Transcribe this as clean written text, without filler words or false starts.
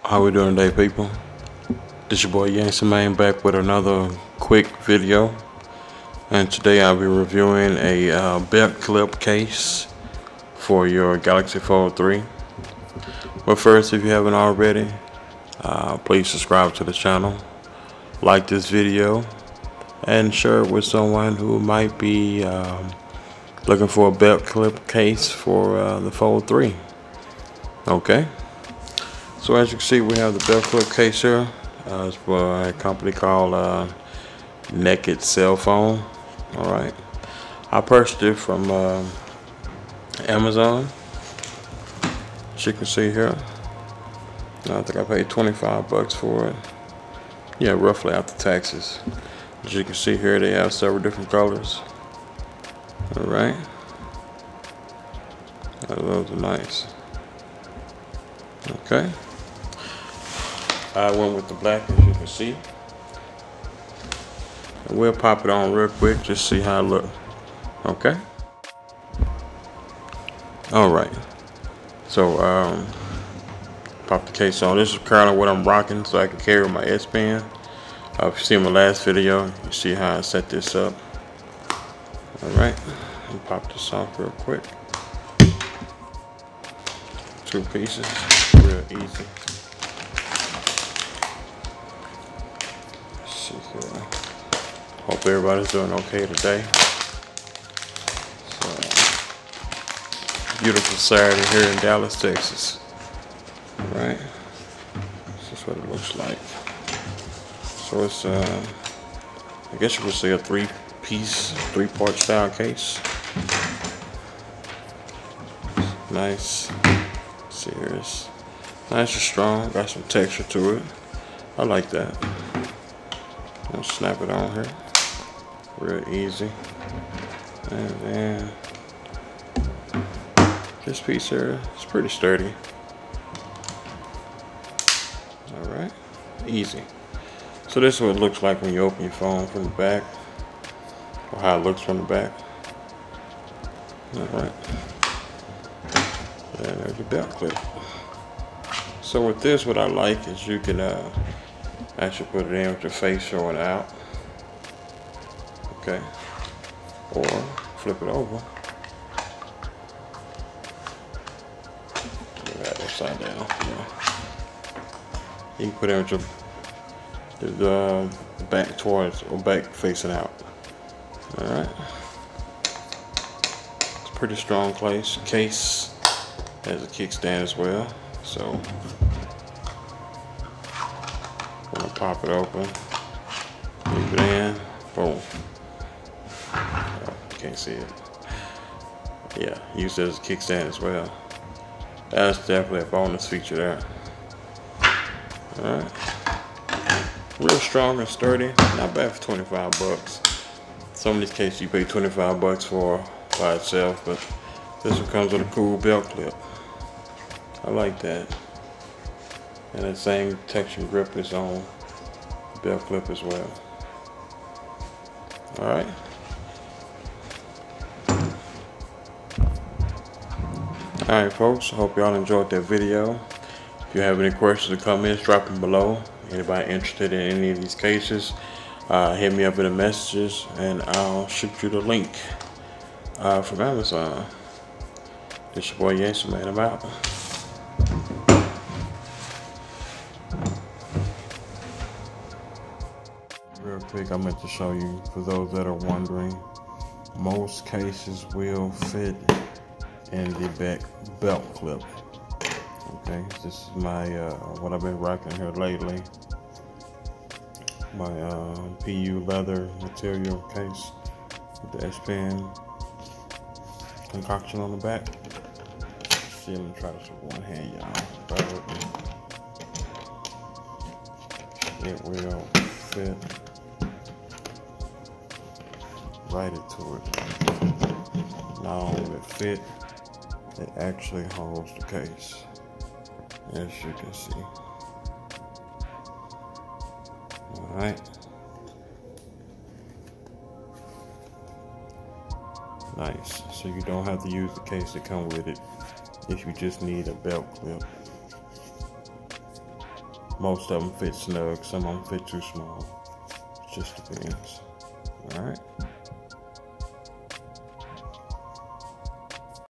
How we doing today, people? This your boy Yankson Man back with another quick video, and today I'll be reviewing a belt clip case for your Galaxy Fold 3. But first, if you haven't already, please subscribe to the channel, like this video, and share it with someone who might be looking for a belt clip case for the Fold 3. Okay. So as you can see, we have the belt clip case here. It's for a company called Naked Cell Phone. All right, I purchased it from Amazon. As you can see here, I think I paid 25 bucks for it. Yeah, roughly after taxes. As you can see here, they have several different colors. All right, those are nice. Okay. I went with the black, as you can see. And we'll pop it on real quick, just see how it looks. Okay. All right. So pop the case on. This is kind of what I'm rocking, so I can carry my S Pen. If you see my last video, you see how I set this up. All right. I'll pop this off real quick. 2 pieces, real easy. Hope everybody's doing okay today. So, beautiful Saturday here in Dallas, Texas. Alright. This is what it looks like. So it's I guess you would say a 3-piece, 3-part style case. Nice. Serious. Nice and strong, got some texture to it. I like that. I'll snap it on here. Real easy. And then this piece here is pretty sturdy. Alright. Easy. So this is what it looks like when you open your phone from the back. Or how it looks from the back. Alright. And there's your belt clip. So with this, what I like is you can actually put it in with your face showing out. Okay. Or flip it over. Look at that upside down. Yeah. You can put it with your back towards or back facing out. Alright. It's a pretty strong case. Has a kickstand as well. So I'm gonna pop it open, leave it in, boom. Oh, you can't see it. Yeah, use it as a kickstand as well. That's definitely a bonus feature there. Alright. Real strong and sturdy. Not bad for 25 bucks. Some of these cases you pay 25 bucks for by itself, but this one comes with a cool belt clip. I like that. And that same texture grip is on the belt clip as well. Alright. Alright folks, I hope y'all enjoyed that video. If you have any questions or comments, drop them below. Anybody interested in any of these cases, hit me up in the messages and I'll shoot you the link from Amazon. This your boy Yankson Man, I'm out. Real quick, I meant to show you, for those that are wondering, most cases will fit in the back belt clip. Okay, this is my what I've been rocking here lately. My PU leather material case with the S Pen concoction on the back. See, I'm gonna try this with one hand, y'all. Bear with me. It will fit right into it. Not only will it fit, it actually holds the case, as you can see. Alright. Nice. So you don't have to use the case that come with it if you just need a belt clip. Most of them fit snug, some of them fit too small. It just depends. Alright.